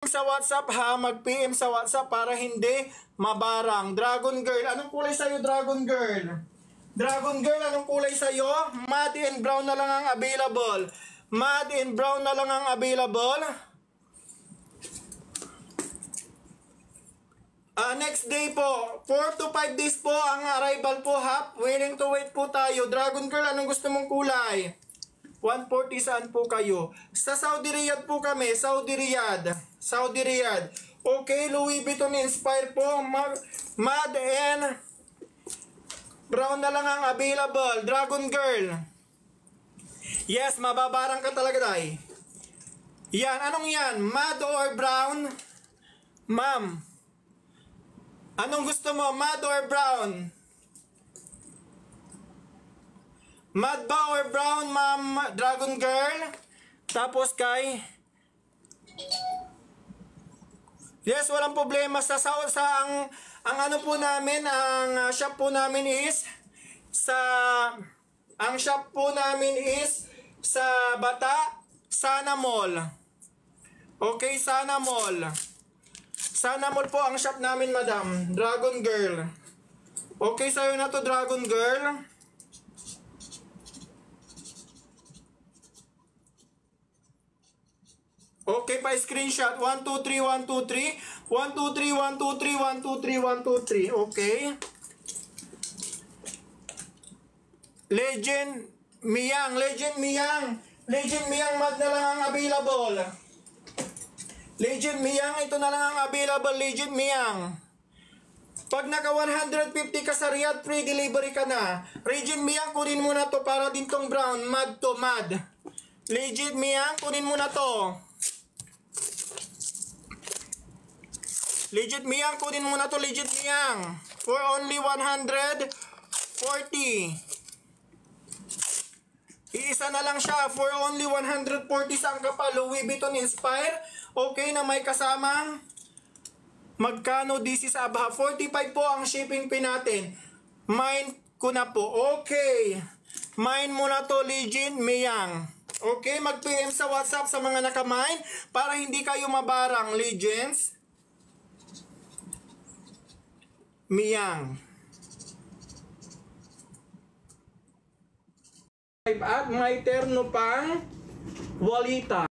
Sa WhatsApp ha, mag-PM sa WhatsApp para hindi mabarang. Dragon Girl, anong kulay sa'yo, Dragon Girl? Dragon Girl, anong kulay sa'yo? Matte and brown na lang ang available. Matte and brown na lang ang available. Next day po, 4 to 5 days po ang arrival po ha. Willing to wait po tayo. Dragon Girl, anong gusto mong kulay? 140 saan po kayo? Sa Saudi Riyadh po kami. Saudi Riyadh. Okay, Louis Vuitton Inspire po. Matte and brown na lang ang available. Dragon Girl. Yes, mababarang ka talaga, day. Yan, anong yan? Matte or brown? Ma'am. Anong gusto mo? Matte or brown? Matte ba or brown, ma'am? Dragon Girl? Tapos kay... Yes, walang problema. Ang ano po namin, ang shop po namin is sa Bata, Sana Mall. Okay, Sana Mall. Sana Mall po ang shop namin, madam. Dragon Girl. Okay, sa'yo na to, Dragon Girl. Okay, pa screenshot. 1, 2, 3, 1, 2, 3. 1, 2, 3, 1, 2, 3, 1, 2, 3, 1, 2, 3. Okay. Legend Miyang. Matte na lang ang available. Legend Miyang, ito na lang ang available. Legend Miyang. Pag naka 150 ka sa Riyadh, free delivery ka na. Legend Miyang, kunin mo na to para din tong brown. Matte to, matte. Legend Miyang, kunin mo na to. Legit Miyang, kunin mo na to, Legit Miyang. For only 140. Iisa na lang siya. For only 140 sa ang kapal. Louis Vuitton Inspire. Okay, na may kasamang magkano this is abha. 45 po ang shipping fee natin. Mine ko na po. Okay. Mine mo na to, Legit Miyang. Okay, mag-PM sa WhatsApp sa mga nakamine para hindi kayo mabarang, Legends. Miyang. At may terno pang Walita.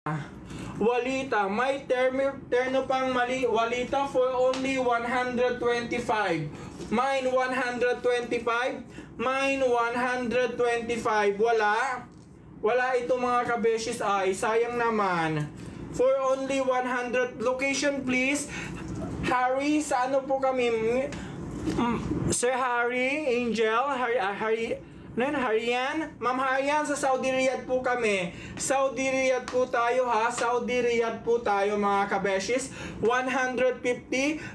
May terno pang Walita for only 125. Mine 125. Mine 125. Wala ito mga kabeshis ay. Sayang naman. For only 100. Location please. Harry, sa ano po kami? Sir Harry, Angel, Harian? Ma'am Harian, sa Saudi Riyadh po kami. Saudi Riyadh po tayo ha. Saudi Riyadh po tayo mga kabeshis. 150,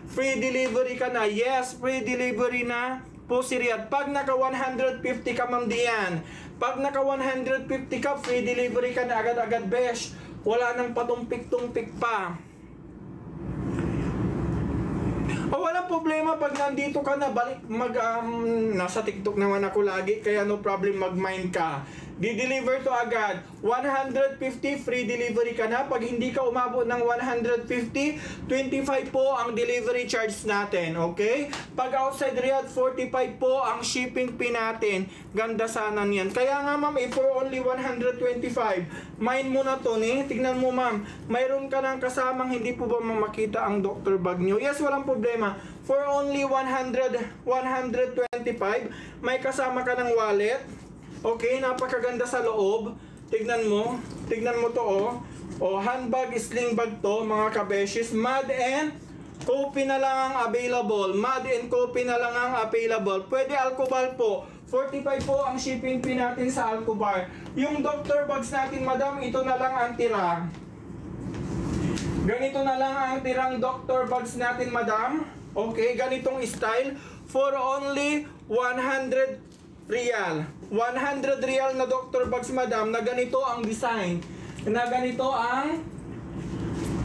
free delivery ka na. Yes, free delivery na po si Riyadh. Pag naka 150 ka, Ma'am Dian. Pag naka 150 ka, free delivery ka na agad-agad, besh. Wala nang patumpik-tumpik pa. Walang problema pag nandito ka na, balik nasa TikTok naman ako lagi, kaya no problem mag-mine ka. Di-deliver to agad. 150 free delivery ka na. Pag hindi ka umabot ng 150, 25 po ang delivery charge natin. Okay? Pag outside Riyadh, 45 po ang shipping fee natin. Ganda sana niyan. Kaya nga ma'am, for only 125, mine mo na to ni. Tignan mo ma'am, mayroon ka ng kasamang hindi po ba makita ang doctor bag nyo? Yes, walang problema. For only 125, may kasama ka ng wallet. Okay, napakaganda sa loob. Tignan mo to oh. Oh, handbag, sling bag to mga kabeshis. Matte and copy na lang ang available. Matte and copy na lang ang available. Pwede alcohol po. 45 po ang shipping fee natin sa Alcobar. Yung doctor bags natin, madam, ito na lang ang tira. Ganito na lang ang tirang doctor bags natin, madam. Okay, ganitong style. For only 100 Riyal. 100 Riyal na doctor bags, madam, na ganito ang design. Na ganito ang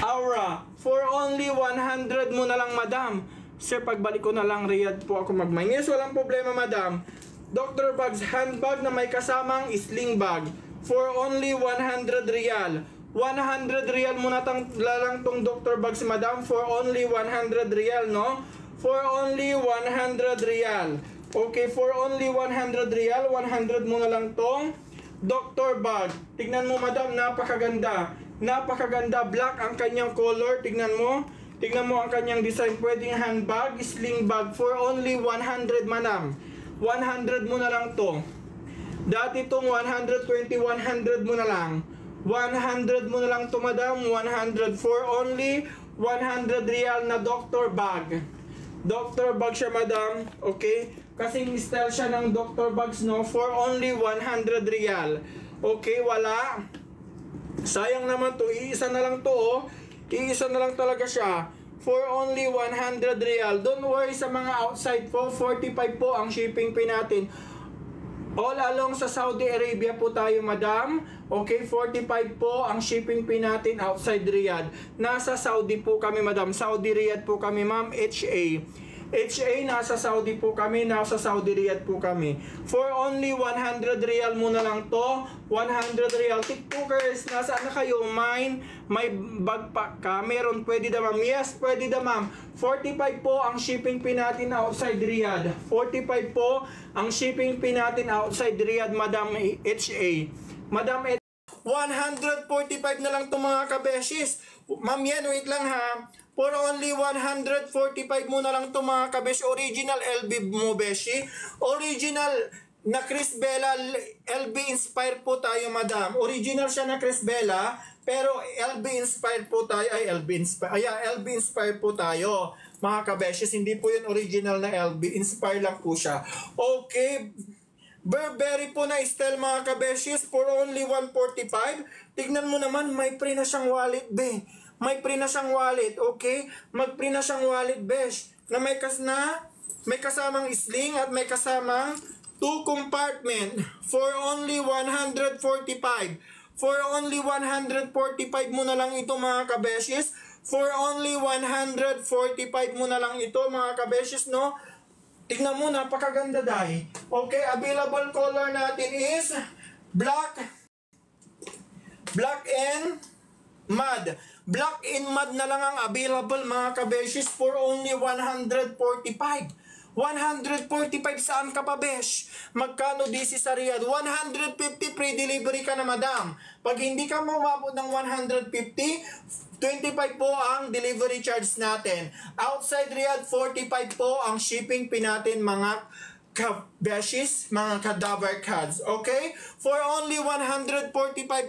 aura. For only 100 mo na lang, madam. Sir, pagbalik ko na lang Riyadh po ako mag-mine. Yes, walang problema, madam. Doctor bags, handbag na may kasamang sling bag. For only 100 Riyal. 100 real muna lang tong Dr. Bugs, madam, for only 100 real, no? For only 100 real. Okay, for only 100 real, 100 muna lang tong Dr. Bug. Tignan mo, madam, napakaganda. Napakaganda, black ang kanyang color. Tignan mo. Tignan mo ang kanyang design. Pwedeng handbag, sling bag for only 100, madam. 100 mo na lang to. Dati itong 120, 100 mo na lang. 100 mo na lang to, madam. 100 for only 100 real na Dr. Bag. Dr. Bag siya, madam. Okay? Kasing style siya ng Dr. Bugs, no? For only 100 real. Okay, wala. Sayang naman to. Iisa na lang to, oh. Iisa na lang talaga siya. For only 100 real. Don't worry sa mga outside po. 45 po ang shipping fee natin. All along sa Saudi Arabia po tayo, madam. Okay, 45 po ang shipping fee natin outside Riyadh. Nasa Saudi po kami, madam. Saudi Riyadh po kami, ma'am. HA. HA, nasa Saudi po kami, nasa Saudi Riyadh po kami. For only 100 real muna lang to. 100 real. TikTokers, nasaan na kayo? May backpack ka? Meron, pwede da, ma'am. Yes, pwede da, ma'am. 45 po ang shipping fee natin outside Riyadh. 45 po ang shipping fee natin outside Riyadh, madam HA. Madam 145 na lang to, mga kabeshis. Ma'am, yan, wait lang ha. For only 145 muna lang to, mga kabesh. Original LB mo, beshi. Original na Chris Bella LB inspired po tayo, madam. Original siya na Chris Bella, pero LB inspired po tayo. Ay, LB inspired po tayo, mga kabeshis. Hindi po yun original na LB. Inspired lang po siya. Okay. Burberry po na style, mga kabeshis. For only 145. Tignan mo naman, may pre na siyang wallet, be. May pre na siyang wallet, okay? Mag-pre na siyang wallet, besh. Na may kasamang sling at may kasamang 2 compartment. For only 145. For only 145 mo na lang ito, mga kabeshis. For only 145 mo na lang ito, mga kabeshis, no? Tignan mo, napakaganda, dahil. Okay, available color natin is black and mud. Black and mud na lang ang available, mga kabeshis, for only 145. 145, saan ka pa, besh? Magkano DC sa Riyadh? 150 free delivery ka na, madam. Pag hindi ka mawabot ng 150, 25 po ang delivery charge natin. Outside Riyadh, 45 po ang shipping fee natin, mga kabeshis, mga cadaver cards. Okay? For only 145,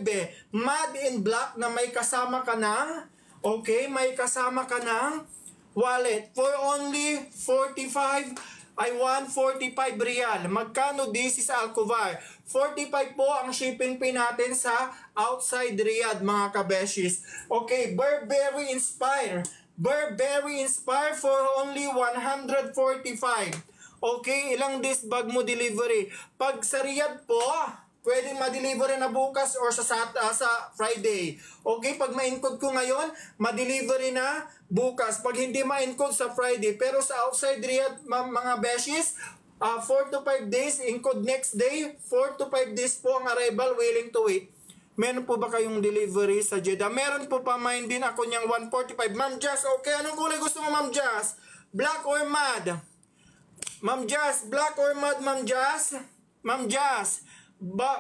be. Mud in black na may kasama ka ng, okay, may kasama ka ng wallet. For only 145 real. Magkano this is Alcovar? 45 po ang shipping fee natin sa outside Riyadh, mga kabeshis. Okay, Burberry Inspire. Burberry Inspire for only 145. Okay, ilang this bag mo delivery? Pag sa Riyadh po, pwedeng ma-delivery na bukas or sa Friday. Okay, pag ma-encode ko ngayon, ma-delivery na bukas. Pag hindi ma-encode sa Friday. Pero sa outside Riyadh, mga beshies, 4 to 5 days, encode next day, 4 to 5 days po ang arrival, willing to wait. Meron po ba kayong delivery sa Jeddah? Meron po pa, mine din ako niyang 145. Ma'am Jazz, okay, anong kulay gusto mo, Ma'am Jazz? Black or mud? Ma'am Jazz, black or mud, Ma'am Jazz? Ma'am Jazz,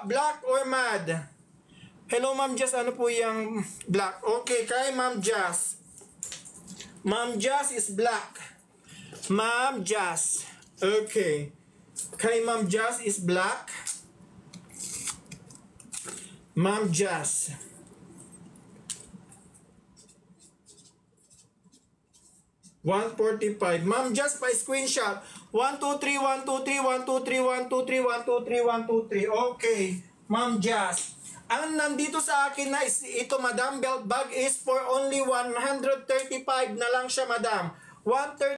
black or mud? Hello, Ma'am Jazz, ano po yung black? Okay, kay Ma'am Jazz. Ma'am Jazz is black. Ma'am Jazz. Okay. Kay Ma'am Jazz is black. Ma'am Jazz. $145. Ma'am Jazz, pa screenshot. 1, 2, 3, 1, 2, 3, 1, 2, 3, 1, 2, 3, 1, 2, 3, 1, 2, 3. Okay. Ma'am Jazz. Ang nandito sa akin na is ito, madam, belt bag is for only 135 na lang siya, madam. 130.